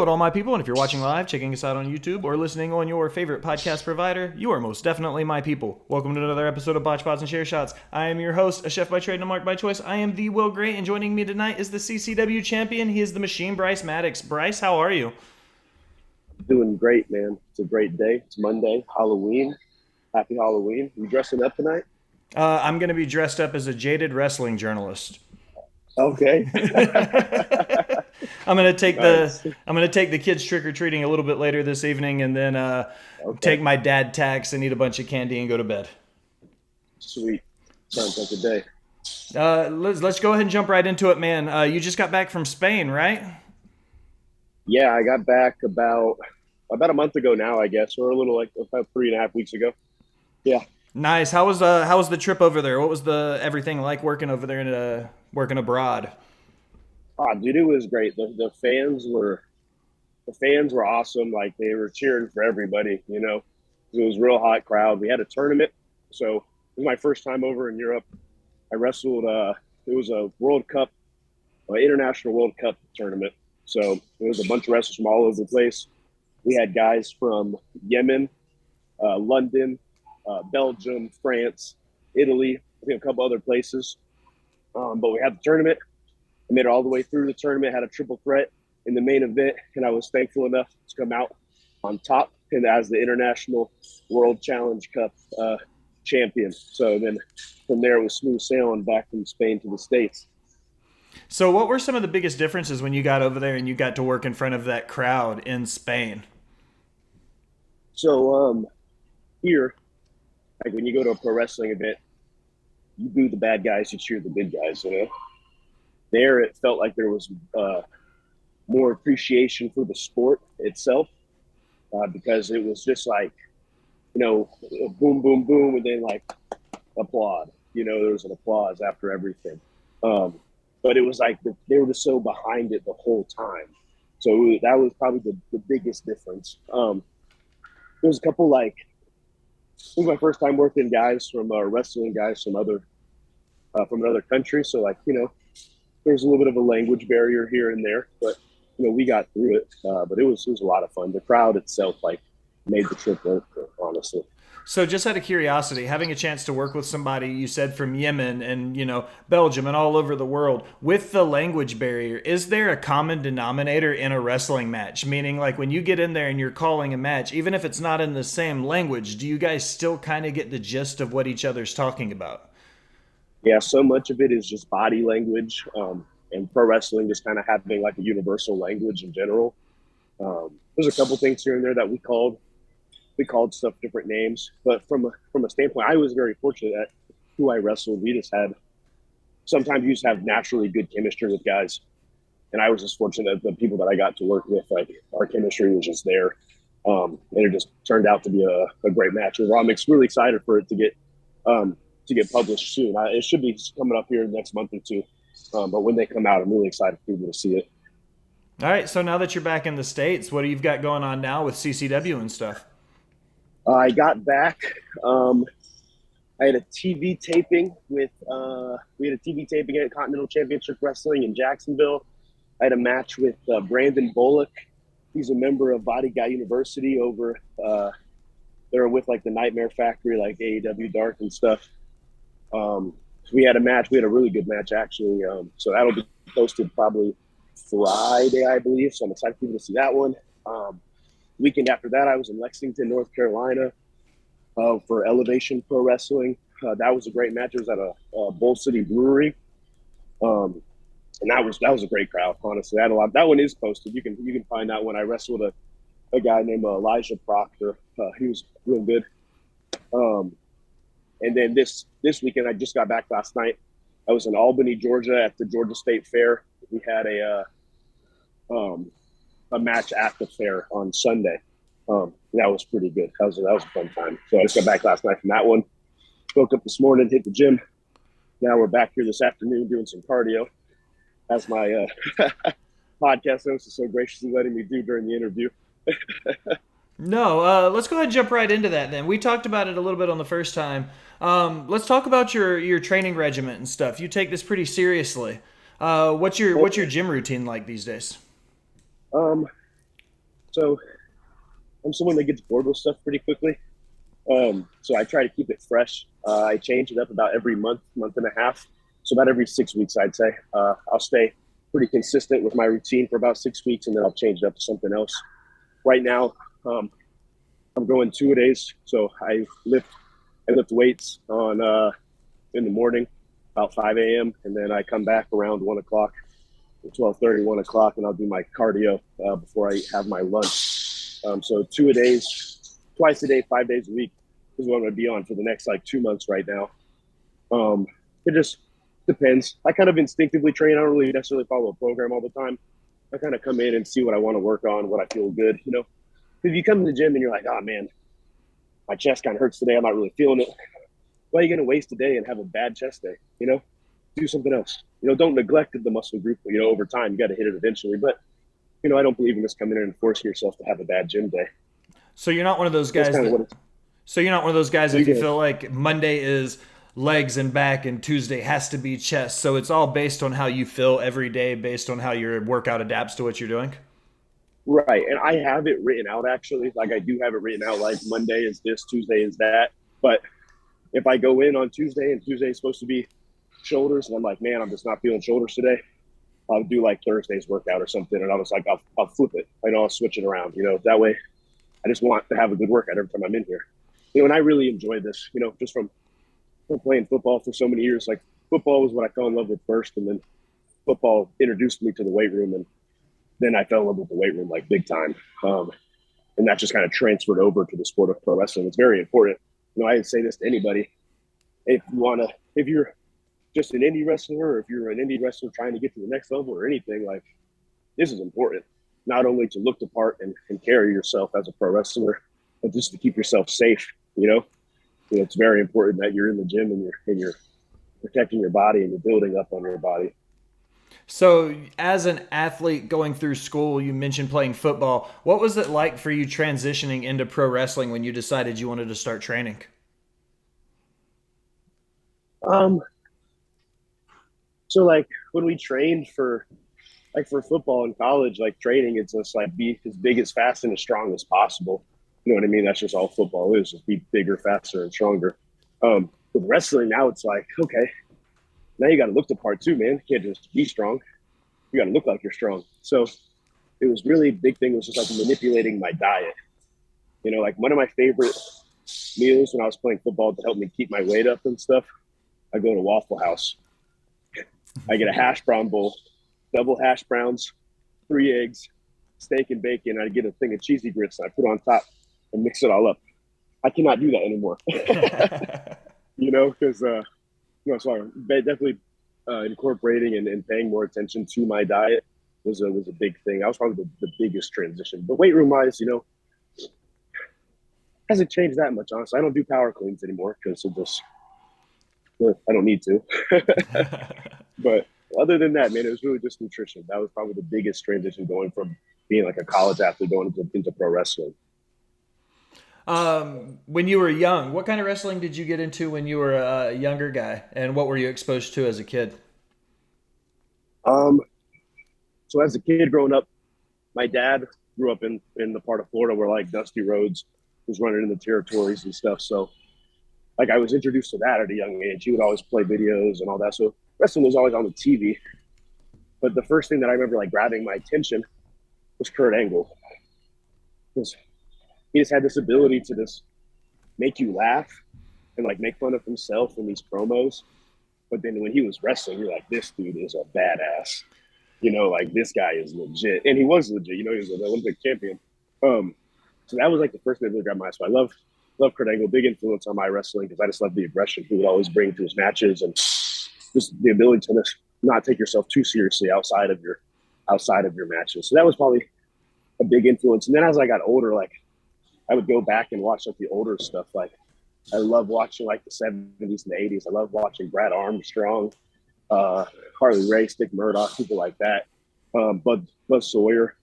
to all my people, and if you're watching live, checking us out on YouTube, or listening on your favorite podcast provider, you are most definitely my people. Welcome to another episode of Botched, and Share Shots. I am your host, a chef by trade and a mark by choice. I am the Will Gray, and joining me tonight is the CCW Champion. He is the Machine Bryce Maddox. Bryce, how are you? Doing great, man. It's a great day. It's Monday, Halloween. Happy Halloween. You dressing up tonight? I'm going to be dressed up as a jaded wrestling journalist. Okay. I'm gonna take Nice. the kids trick or treating a little bit later this evening, and then take my dad tax and eat a bunch of candy and go to bed. Sweet. Sounds like a day. Let's go ahead and jump right into it, man. You just got back from Spain, right? Yeah, I got back about a month ago now, I guess, or a little like about 3.5 weeks ago. Yeah. Nice. How was the trip over there? What was everything like working over there and working abroad? Ah, dude, it was great. The fans were awesome. Like they were cheering for everybody, you know. It was a real hot crowd. We had a tournament, so it was my first time over in Europe. I wrestled. It was a World Cup, international World Cup tournament. So it was a bunch of wrestlers from all over the place. We had guys from Yemen, London, Belgium, France, Italy, I think a couple other places. But we had the tournament. I made it all the way through the tournament, had a triple threat in the main event, and I was thankful enough to come out on top and as the International World Challenge Cup champion. So then from there, it was smooth sailing back from Spain to the States. So what were some of the biggest differences when you got over there and you got to work in front of that crowd in Spain? So here, like when you go to a pro wrestling event, you boo the bad guys, you cheer the good guys, you know? There, it felt like there was more appreciation for the sport itself because it was just like, you know, boom, boom, boom, and then like applaud. You know, there was an applause after everything. But it was like they were just so behind it the whole time. So that was probably the biggest difference. There was a couple like, it was my first time working guys from wrestling guys from another country. So like, you know, there's a little bit of a language barrier here and there, but you know, we got through it. But it was a lot of fun. The crowd itself like made the trip worth it, honestly. So just out of curiosity, having a chance to work with somebody you said from Yemen and, you know, Belgium and all over the world with the language barrier, is there a common denominator in a wrestling match? Meaning like when you get in there and you're calling a match, even if it's not in the same language, do you guys still kind of get the gist of what each other's talking about? Yeah, so much of it is just body language, and pro wrestling just kind of having like a universal language in general. There's a couple things here and there that we called stuff different names, but from a standpoint, I was very fortunate at who I wrestled. We just had sometimes you just have naturally good chemistry with guys, and I was just fortunate that the people that I got to work with, like our chemistry was just there, and it just turned out to be a great match. And I'm really excited for it to get published soon. It should be coming up here in the next month or two. But when they come out, I'm really excited for people to see it. All right. So now that you're back in the States, what do you've got going on now with CCW and stuff? I got back. I had a TV taping we had a TV taping at Continental Championship Wrestling in Jacksonville. I had a match with Brandon Bullock. He's a member of Body Guy University over, they're with like the Nightmare Factory, like AEW Dark and stuff. We had a match. We had a really good match, actually. So that'll be posted probably Friday, I believe. So I'm excited for people to see that one. Weekend after that, I was in Lexington, North Carolina for Elevation Pro Wrestling. That was a great match. It was at a Bull City Brewery. And that was a great crowd, honestly. I had a lot. That one is posted. You can find that one. I wrestled a guy named Elijah Proctor. He was real good. And then this weekend, I just got back last night. I was in Albany, Georgia at the Georgia State Fair. We had a match at the fair on Sunday. That was pretty good. That was a fun time. So I just got back last night from that one. Woke up this morning, hit the gym. Now we're back here this afternoon doing some cardio. As my podcast host is so graciously letting me do during the interview. No, let's go ahead and jump right into that then. We talked about it a little bit on the first time. Let's talk about your training regimen and stuff. You take this pretty seriously. What's your gym routine like these days? So I'm someone that gets bored with stuff pretty quickly. So I try to keep it fresh. I change it up about every month, month and a half. So about every 6 weeks, I'd say. I'll stay pretty consistent with my routine for about 6 weeks, and then I'll change it up to something else. Right now, I'm going 2-a-days. So I lift weights on in the morning, about 5 a.m., and then I come back around 1 o'clock, 12:30, 1 o'clock, and I'll do my cardio before I have my lunch. So 2-a-days, twice a day, 5 days a week is what I'm going to be on for the next 2 months right now. It just depends. I kind of instinctively train. I don't really necessarily follow a program all the time. I kind of come in and see what I want to work on, what I feel good, If you come to the gym and you're like, oh man, my chest kind of hurts today, I'm not really feeling it. Why are you going to waste a day and have a bad chest day? Do something else. Don't neglect the muscle group. Over time, you got to hit it eventually. But I don't believe in just coming in and forcing yourself to have a bad gym day. So you're not one of those guys. So you're not one of those guys if you feel like Monday is legs and back and Tuesday has to be chest. So it's all based on how you feel every day, based on how your workout adapts to what you're doing. Right. And I have it written out, actually. I do have it written out, Monday is this, Tuesday is that. But if I go in on Tuesday and Tuesday is supposed to be shoulders, and I'm like, man, I'm just not feeling shoulders today, I'll do Thursday's workout or something. And I was like, I'll flip it. I'll switch it around. That way I just want to have a good workout every time I'm in here. And I really enjoy this, just from playing football for so many years. Football was what I fell in love with first, and then football introduced me to the weight room, and then I fell in love with the weight room big time. And that just kind of transferred over to the sport of pro wrestling. It's very important. I say this to anybody. If you're just an indie wrestler, or if you're an indie wrestler trying to get to the next level or anything, this is important. Not only to look the part and carry yourself as a pro wrestler, but just to keep yourself safe. It's very important that you're in the gym and you're protecting your body and you're building up on your body. So as an athlete going through school, you mentioned playing football. What was it like for you transitioning into pro wrestling when you decided you wanted to start training? So when we trained for football in college, training, it's just be as big, as fast, and as strong as possible. You know what I mean? That's just all football is, just be bigger, faster, and stronger. With wrestling now, it's okay, now you got to look the part too, man. You can't just be strong. You got to look like you're strong. So it was really, big thing was just manipulating my diet. One of my favorite meals when I was playing football to help me keep my weight up and stuff, I go to Waffle House. I get a hash brown bowl, double hash browns, 3 eggs, steak and bacon. I get a thing of cheesy grits and I put it on top and mix it all up. I cannot do that anymore. Because so definitely incorporating and paying more attention to my diet was a big thing. That was probably the biggest transition. But weight room wise, hasn't changed that much, honestly. I don't do power cleans anymore because I don't need to. But other than that, man, it was really just nutrition. That was probably the biggest transition, going from being a college athlete going into pro wrestling. When you were young, what kind of wrestling did you get into when you were a younger guy, and what were you exposed to as a kid? So as a kid growing up, my dad grew up in the part of Florida where Dusty Rhodes was running in the territories and stuff. So I was introduced to that at a young age. He would always play videos and all that. So wrestling was always on the TV. But the first thing that I remember grabbing my attention was Kurt Angle. Because he just had this ability to just make you laugh and make fun of himself in these promos. But then when he was wrestling, you're this dude is a badass. This guy is legit. And he was legit. He was an Olympic champion. So that was the first thing that really grabbed my eye. So I love Kurt Angle, big influence on my wrestling because I just love the aggression he would always bring to his matches and just the ability to just not take yourself too seriously outside of your matches. So that was probably a big influence. And then as I got older, I would go back and watch the older stuff. I love watching the 70s and the 80s. I love watching Brad Armstrong, Harley Race, Dick Murdoch, people like that. Buzz Sawyer,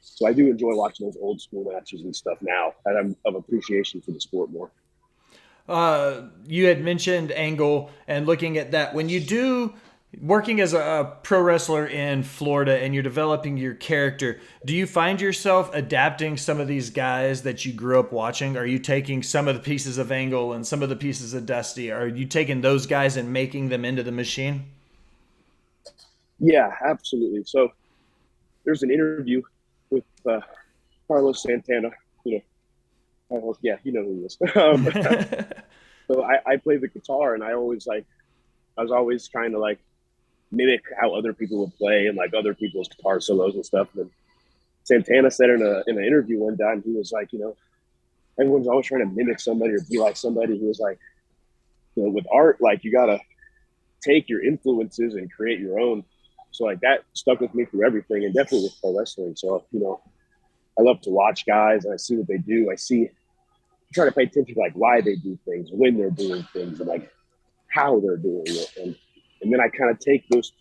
So I do enjoy watching those old school matches and stuff now, and I'm of appreciation for the sport more. You had mentioned Angle and looking at that. When you do Working as a pro wrestler in Florida and you're developing your character, do you find yourself adapting some of these guys that you grew up watching? Are you taking some of the pieces of Angle and some of the pieces of Dusty? Are you taking those guys and making them into the machine? Yeah, absolutely. So there's an interview with Carlos Santana. You know, yeah, you know who he is. So I play the guitar, and I was always trying to like mimic how other people would play and like other people's guitar solos and stuff. And Santana said in an interview one time, he was like, everyone's always trying to mimic somebody or be like somebody. He was like, with art, like you gotta take your influences and create your own. So like that stuck with me through everything, and definitely with pro wrestling. So I love to watch guys, and I see what they do. I try to pay attention to like why they do things, when they're doing things, and like how they're doing it, and then I kind of take those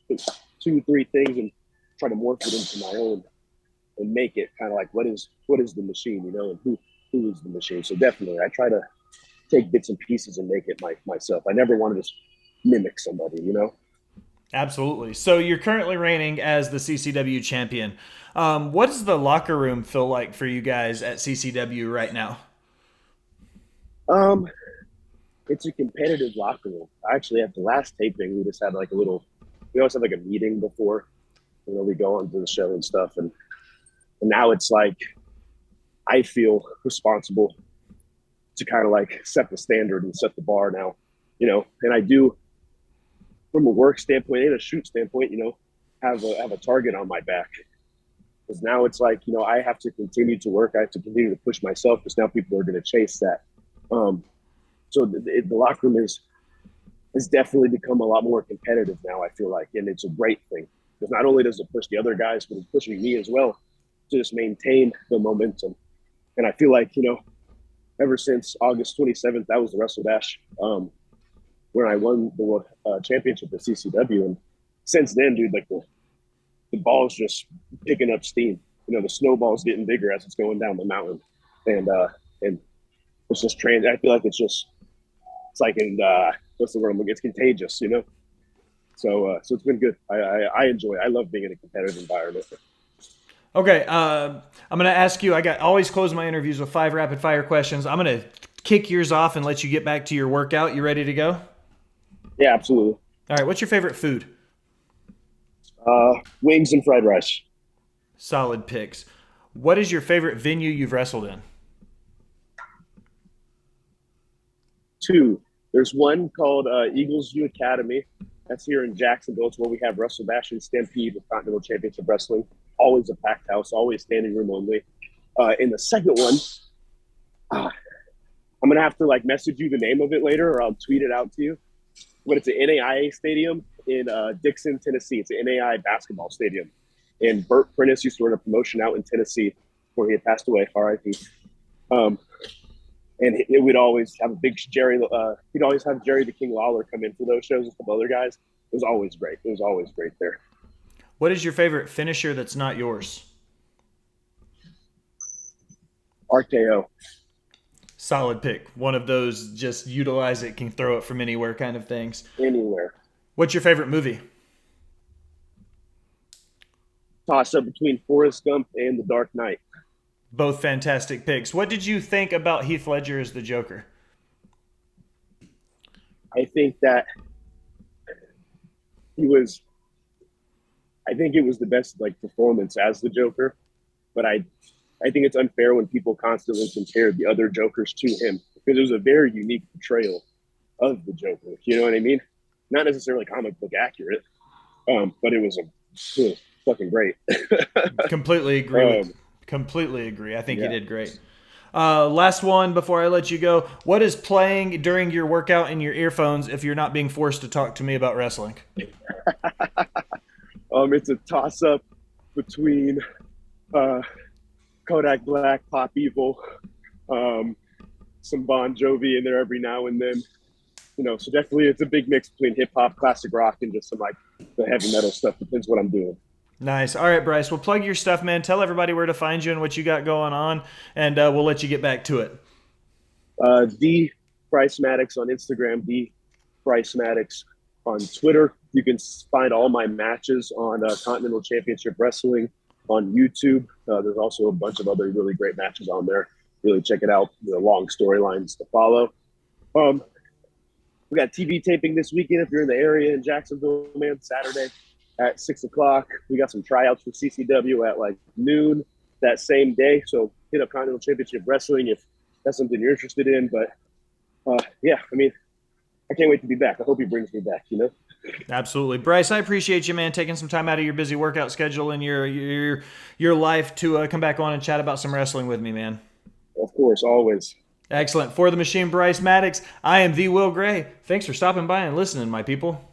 2-3 things and try to morph it into my own and make it kind of like what is the machine, and who is the machine. So definitely, I try to take bits and pieces and make it myself. I never want to just mimic somebody. Absolutely. So you're currently reigning as the CCW champion. What does the locker room feel like for you guys at CCW right now? Um, it's a competitive locker room. Actually, at the last taping, we just had like we always have like a meeting before, we go on to the show and stuff. And now it's like, I feel responsible to kind of like set the standard and set the bar now, and I do from a work standpoint and a shoot standpoint, have a target on my back. Because now it's like, I have to continue to work. I have to continue to push myself because now people are going to chase that. So the locker room has definitely become a lot more competitive now, I feel like, and it's a great thing because not only does it push the other guys, but it's pushing me as well to just maintain the momentum. And I feel like, ever since August 27th, that was the Wrestle Bash, where I won the world championship at CCW. And since then, dude, like the ball's just picking up steam. The snowball's getting bigger as it's going down the mountain. And it's just I feel like it's like what's the word? It's contagious, So it's been good. I enjoy it. I love being in a competitive environment. Okay, I'm going to ask you, always close my interviews with 5 rapid fire questions. I'm going to kick yours off and let you get back to your workout. You ready to go? Yeah, absolutely. All right, what's your favorite food? Wings and fried rice. Solid picks. What is your favorite venue you've wrestled in? 2. There's one called Eagles View Academy. That's here in Jacksonville. It's where we have Wrestle Bash and Stampede with Continental Championship Wrestling. Always a packed house, always standing room only. And the second one, I'm going to have to like message you the name of it later or I'll tweet it out to you. But it's an NAIA stadium in Dixon, Tennessee. It's an NAI basketball stadium. And Burt Prentice used to run a promotion out in Tennessee before he had passed away, R.I.P. And it would always have a big Jerry. He'd always have Jerry the King Lawler come in for those shows with some other guys. It was always great. It was always great there. What is your favorite finisher that's not yours? RKO. Solid pick. One of those just utilize it, can throw it from anywhere kind of things. Anywhere. What's your favorite movie? Toss up between Forrest Gump and The Dark Knight. Both fantastic picks. What did you think about Heath Ledger as the Joker? I think that I think it was the best like performance as the Joker, but I think it's unfair when people constantly compare the other Jokers to him because it was a very unique portrayal of the Joker. You know what I mean? Not necessarily comic book accurate, but it was fucking great. Completely agree. Completely agree. I think he did great. Last one before I let you go. What is playing during your workout in your earphones if you're not being forced to talk to me about wrestling? It's a toss-up between Kodak Black, Pop Evil, some Bon Jovi in there every now and then. So definitely it's a big mix between hip-hop, classic rock, and just some like the heavy metal stuff. Depends what I'm doing. Nice. All right, Bryce. Well, plug your stuff, man. Tell everybody where to find you and what you got going on, and we'll let you get back to it. D Bryce Maddox on Instagram, D Bryce Maddox on Twitter. You can find all my matches on Continental Championship Wrestling on YouTube. There's also a bunch of other really great matches on there. Really check it out. The long storylines to follow. We got TV taping this weekend if you're in the area in Jacksonville, man. Saturday at 6 o'clock. We got some tryouts for CCW at like noon that same day. So hit up Continental Championship Wrestling if that's something you're interested in. But yeah, I mean, I can't wait to be back. I hope he brings me back, you know? Absolutely. Bryce, I appreciate you, man, taking some time out of your busy workout schedule and your life to come back on and chat about some wrestling with me, man. Of course, always. Excellent. For the Machine Bryce Maddox, I am the Will Gray. Thanks for stopping by and listening, my people.